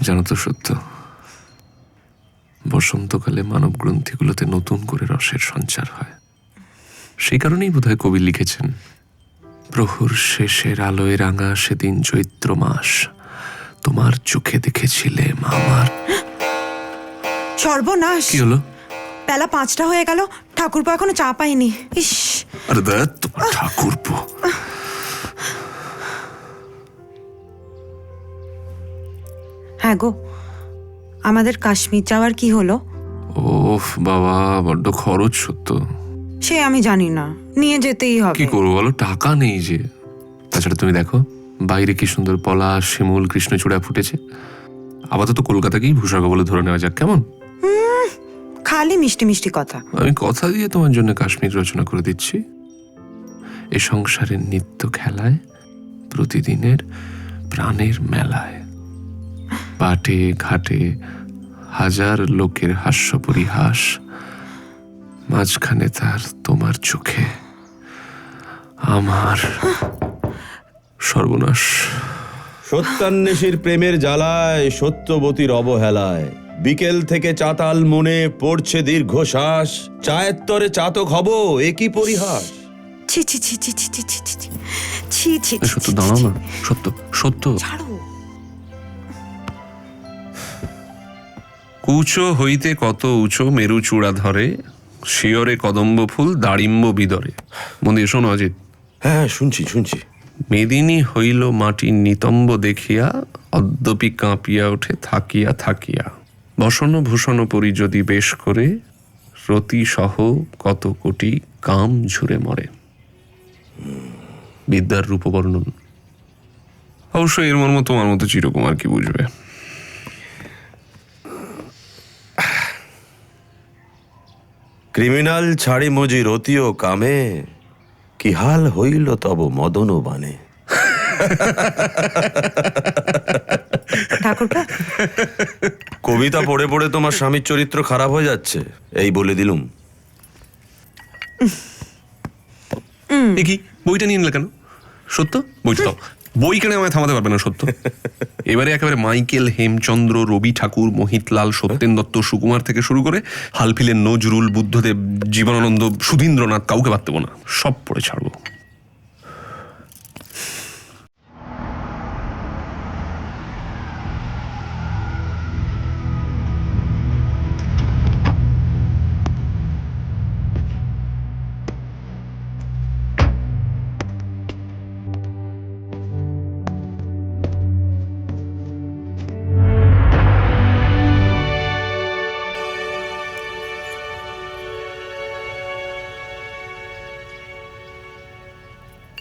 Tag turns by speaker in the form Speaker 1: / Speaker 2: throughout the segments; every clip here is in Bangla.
Speaker 1: জানো তো সত্য, বসন্তকালে মানব গ্রন্থিগুলোতে নতুন করে রসের সঞ্চার হয়। সেই কারণেই বোধহয় কবি লিখেছেন, প্রহর শেষের আলোয় রাঙা সেদিন চৈত্র মাস, তোমার চোখে দেখেছিলেম আমার।
Speaker 2: সর্বনাশ!
Speaker 1: কি হলো?
Speaker 2: বেলা 5টা হয়ে গেল, ঠাকুরপো এখনো চা পাইনি। ইস!
Speaker 1: আরে দেখ তোমার ঠাকুরপো।
Speaker 2: হ্যাঁ গো, আমাদের কাশ্মীর যাওয়ার কি হলো?
Speaker 1: ওফ বাবা, বড্ড খরচ সত্য।
Speaker 2: সে আমি জানি না, নিয়ে যেতেই হবে।
Speaker 1: কি করবো বলো, টাকা নেই যে। তাছাড়া তুমি দেখো বাইরে কি সুন্দর পলাশ, শিমুল, কৃষ্ণচূড়া ফুটেছে। আপাতত কলকাতাকেই ভূস্বর্গ বলে ধরে নেওয়া যাক, কেমন?
Speaker 2: খালি মিষ্টি মিষ্টি কথা।
Speaker 1: আমি কথা দিয়ে তোমার জন্য কাশ্মীর রচনা করে দিচ্ছি। এ সংসারের নিত্য খেলায়, প্রতিদিনের প্রাণের মেলায়, পাটে ঘাটে হাজার লোকের হাস্য পরিহাস, মাঝখানে তার তোমার চোখে আমার সর্বনাশ।
Speaker 3: সত্যান্বেষীর প্রেমের জ্বালায়, সত্যবতীর অবহেলায়, বিকেল থেকে চাতাল মনে পড়ছে দীর্ঘশ্বাস, চায়ের তরে চাতক হব একই পরিহাস।
Speaker 2: ছি ছি ছি ছি ছি ছি ছি ছি ছি ছি ছি ছি
Speaker 1: সত্য, দাঁড়াও না। সত্য সত্য।
Speaker 2: ছাড়ো।
Speaker 1: কুচো হইতে কত উঁচু মেরু চূড়া ধরে, শিয়রে কদম্ব ফুল দাড়িম্ব বিদরে। মন দিয়ে শোনো অজিত।
Speaker 3: হ্যাঁ, শুনছি শুনছি।
Speaker 1: মেদিনী হইল মাটির নিতম্ব দেখিয়া, অদ্যপি কাঁপিয়া ওঠে থাকিয়া থাকিয়া। বসন ভূষণ পরি যদি বেশ করে, রতি সহ কত কোটি কাম ঝুরে মরে। বিদ্যার রূপবর্ণন। অবশ্য এর মর্ম তোমার মতো চিরকুমার কি বুঝবে।
Speaker 3: ক্রিমিনাল ছাড়ি মজি রতিও কামে, কি হাল হইল তব মদন বানে।
Speaker 2: ঠাকুরপো,
Speaker 3: কবিতা পড়ে পড়ে তোমার স্বামীর চরিত্র খারাপ হয়ে যাচ্ছে, এই বলে দিলুম।
Speaker 1: এ কি, বইটা নিয়ে নিলে কেন? সত্য, বইটা দাও। বই কেন আমায় থামাতে পারবে না সত্য। এবারে একেবারে মাইকেল, হেমচন্দ্র, রবি ঠাকুর, মোহিতলাল, সত্যেন দত্ত, সুকুমার থেকে শুরু করে হালফিলের নজরুল, বুদ্ধদেব, জীবনানন্দ, সুধীন্দ্রনাথ, কাউকে বাদ দেবো না, সব পড়ে ছাড়বো।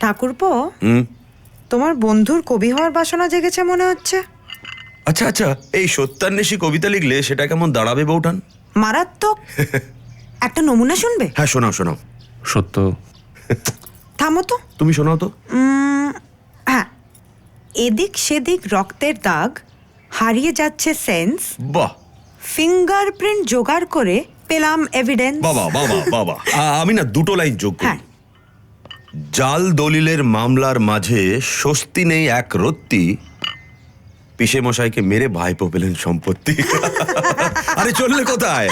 Speaker 2: ঠাকুরপো, তোমার বন্ধুর কবি হওয়ার বাসনা জেগেছে মনে হচ্ছে।
Speaker 3: আচ্ছা আচ্ছা, এই সত্যান্বেষী কবিতা লিখলে সেটা কেমন দাঁড়াবে বউঠান?
Speaker 2: মারাত্মক। একটা নমুনা শুনবে?
Speaker 3: হ্যাঁ, শোনাও শোনাও।
Speaker 1: সত্য।
Speaker 2: থামো তো।
Speaker 3: তুমি শোনাও তো।
Speaker 2: হ্যাঁ, এদিক সেদিক রক্তের দাগ, হারিয়ে যাচ্ছে সেন্স,
Speaker 3: বাহ,
Speaker 2: ফিঙ্গারপ্রিন্ট জোগাড় করে পেলাম এভিডেন্স।
Speaker 3: বাবা বাবা বাবা। আমি না দুটো লাইন যোগ করি।
Speaker 2: হ্যাঁ।
Speaker 3: জাল দলিলের মামলার মাঝে স্বস্তি নেই এক রত্তি, পিসে মশাইকে মেরে ভাইপো পেলেন সম্পত্তি। আরে চললে কোথায়?